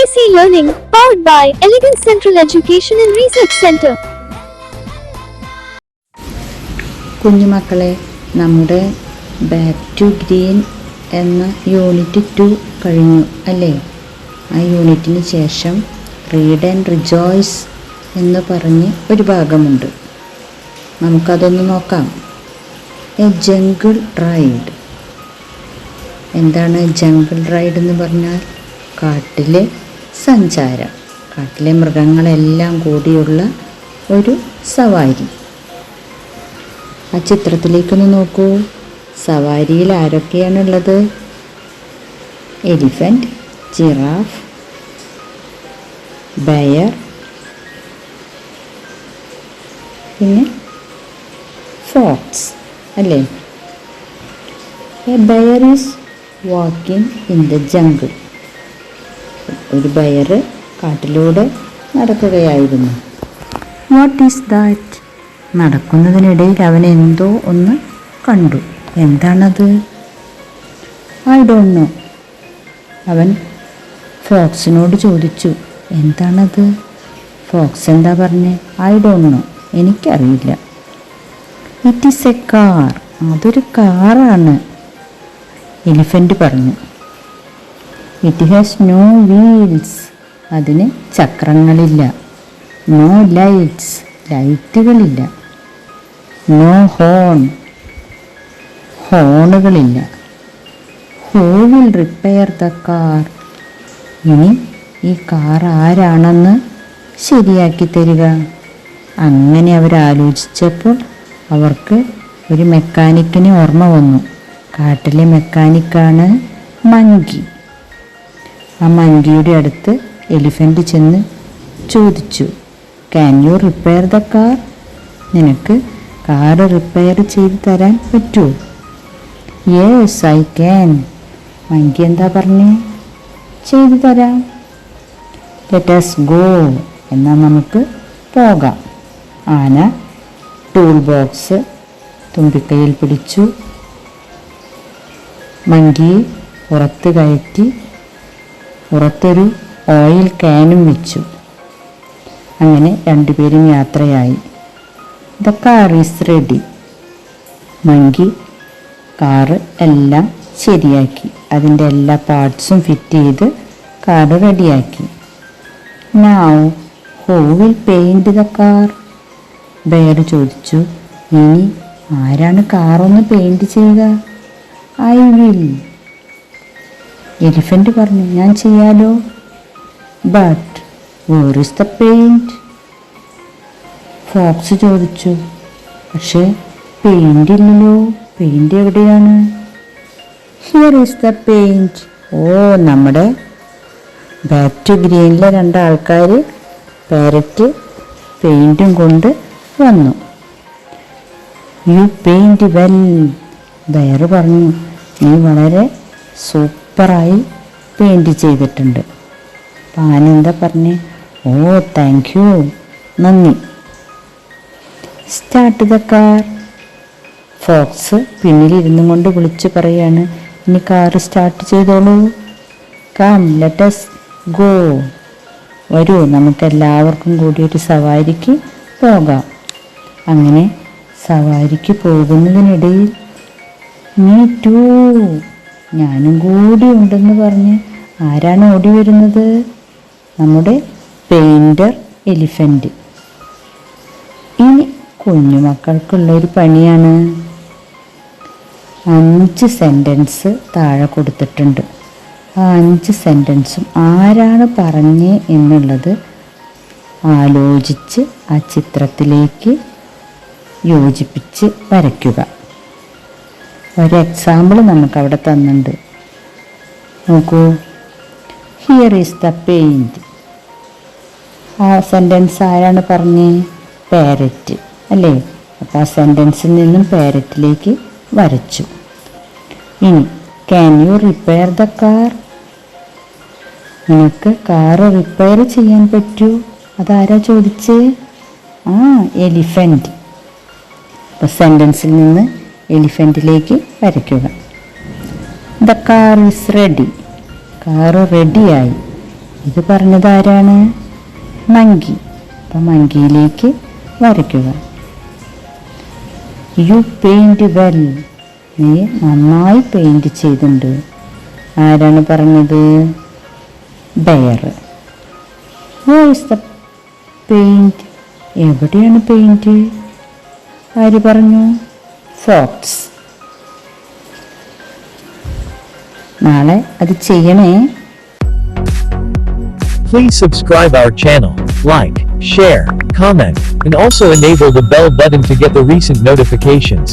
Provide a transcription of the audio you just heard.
AC Learning, powered by Elegant Central Education and Research Center. കുഞ്ഞുമക്കളെ, നമ്മുടെ back to green എന്ന unit 2 കഴിഞ്ഞു അല്ലേ? ആ യൂണിറ്റിന് ശേഷം റീഡ് ആൻഡ് റിജോയ്സ് എന്ന് പറഞ്ഞ് ഒരു ഭാഗമുണ്ട്. നമുക്കതൊന്ന് നോക്കാം. A jungle ride. എന്താണ് ജംഗിൾ റൈഡ് എന്ന് പറഞ്ഞാൽ? കാട്ടിലെ സഞ്ചാരം, കാട്ടിലെ മൃഗങ്ങളെല്ലാം കൂടിയുള്ള ഒരു സവാരി. ആ ചിത്രത്തിലേക്കൊന്ന് നോക്കൂ. സവാരിയിൽ ആരൊക്കെയാണുള്ളത്? എലിഫന്റ്, ജിറാഫ്, ബയർ, പിന്നെ ഫോക്സ് അല്ലേ? A buyer is walking in the jungle. ഒരു ബയർ കാട്ടിലൂടെ നടക്കുകയായിരുന്നു. What is that? നടക്കുന്നതിനിടയിൽ അവൻ എന്തോ ഒന്ന് കണ്ടു. എന്താണത്? I don't know. അവൻ ഫോക്സിനോട് ചോദിച്ചു, എന്താണത്? ഫോക്സ് എന്താ പറഞ്ഞേ? ഐ ഡോണ്ട് നോ, എനിക്കറിയില്ല. It is a car. അതൊരു കാറാണ്, എലിഫന്റ് പറഞ്ഞു. It has no wheels. അതിന് ചക്രങ്ങളില്ല. No lights. ലൈറ്റുകളില്ല. No horn. ഹോണുകളില്ല. Who will repair the car? ഇനി ഈ കാർ ആരാണെന്ന് ശരിയാക്കി തരിക? അങ്ങനെ അവരാലോചിച്ചപ്പോൾ അവർക്ക് ഒരു മെക്കാനിക്കിനെ ഓർമ്മ വന്നു. കാട്ടിലെ മെക്കാനിക്കാണ് മങ്കി. ആ മങ്കിയുടെ അടുത്ത് എലിഫന്റ് ചെന്ന് ചോദിച്ചു, can you repair the car? നിനക്ക് കാറ് റിപ്പയർ ചെയ്ത് തരാൻ പറ്റുമോ? Yes I can. മങ്കി എന്താ പറഞ്ഞേ? ചെയ്തു തരാം. Let us go. എന്നാൽ നമുക്ക് പോകാം. ആന ടൂൾ ബോക്സ് തുമ്പിക്കൈയിൽ പിടിച്ചു. മങ്കിയെ പുറത്ത് കയറ്റി പുറത്തൊരു ഓയിൽ ക്യാനും വെച്ചു. അങ്ങനെ രണ്ടുപേരും യാത്രയായി. The car is ready. Monkey car എല്ലാം ശരിയാക്കി. അതിൻ്റെ എല്ലാ പാർട്സും ഫിറ്റ് ചെയ്ത് കാറ് റെഡിയാക്കി. Now who will paint the car? Buyer ചോദിച്ചു. ഇനി ആരാണ് കാറൊന്ന് പെയിൻറ് ചെയ്യുക? I will. എലിഫന്റ് പറഞ്ഞു, ഞാൻ ചെയ്യാലോ. But where is the paint? Fox ചോദിച്ചു. പക്ഷേ പെയിൻറ് ഇല്ലല്ലോ. പെയിൻറ് എവിടെയാണ്? Here is the paint. Oh, നമ്മുടെ ബാക്ക് ടു ഗ്രീനിലെ 2 ആൾക്കാർ പാരറ്റ് പെയിൻറ്റും കൊണ്ട് വന്നു. U paint well. ബയർ പറഞ്ഞു, നീ വളരെ സൂപ്പറായി പെയിൻറ് ചെയ്തിട്ടുണ്ട്. പാൻ എന്താ പറഞ്ഞേ? ഓ താങ്ക് യു, നന്ദി. Start the car. ഫോക്സ് പിന്നിലിരുന്നു കൊണ്ട് വിളിച്ചു പറയാണ്, ഇനി കാറ് സ്റ്റാർട്ട് ചെയ്തോളൂ. Come let us go. വരൂ, നമുക്കെല്ലാവർക്കും കൂടി ഒരു സവാരിക്ക് പോകാം. അങ്ങനെ സവാരിക്ക് പോകുന്നതിനിടയിൽ മീ ടു, ഞാനും കൂടി ഉണ്ടെന്ന് പറഞ്ഞ് ആരാണ് ഓടി വരുന്നത്? നമ്മുടെ പെയിൻറ്റർ എലിഫന്റ്. ഇനി കുഞ്ഞുമക്കൾക്കുള്ളൊരു പണിയാണ്. 5 സെൻറ്റൻസ് താഴെ കൊടുത്തിട്ടുണ്ട്. ആ 5 സെൻറ്റൻസും ആരാണ് പറഞ്ഞേ എന്നുള്ളത് ആലോചിച്ച് ആ ചിത്രത്തിലേക്ക് യോജിപ്പിച്ച് വരയ്ക്കുക. ഒരു എക്സാമ്പിൾ നമുക്കവിടെ തന്നിട്ടുണ്ട്. നോക്കൂ. Here is the paint. ആ സെൻറ്റൻസ് ആരാണ് പറഞ്ഞേ? പാരറ്റ് അല്ലേ? അപ്പോൾ ആ സെൻറ്റൻസിൽ നിന്നും പാരറ്റിലേക്ക് വരച്ചു. ഇനി can you repair the car? നിനക്ക് കാറ് റിപ്പയർ ചെയ്യാൻ പറ്റൂ? അതാരാ ചോദിച്ചേ? എലിഫന്റ്. അപ്പോൾ സെൻറ്റൻസിൽ നിന്ന് എലിഫൻറ്റിലേക്ക് വരയ്ക്കുക. The car is ready. കാറ് റെഡിയായി. ഇത് പറഞ്ഞത് ആരാണ്? മങ്കി. അപ്പം മങ്കിയിലേക്ക് വരയ്ക്കുക. You paint well. നീ നന്നായി പെയിൻറ് ചെയ്തിട്ടുണ്ട്. ആരാണ് പറഞ്ഞത്? Bear. Where is the paint? എവിടെയാണ് പെയിൻറ്? ആര് പറഞ്ഞു? ഫോക്സ്. നാളെ അത് ചെയ്യണേ. Please subscribe our channel, like, share, comment, and also enable the bell button to get the recent notifications.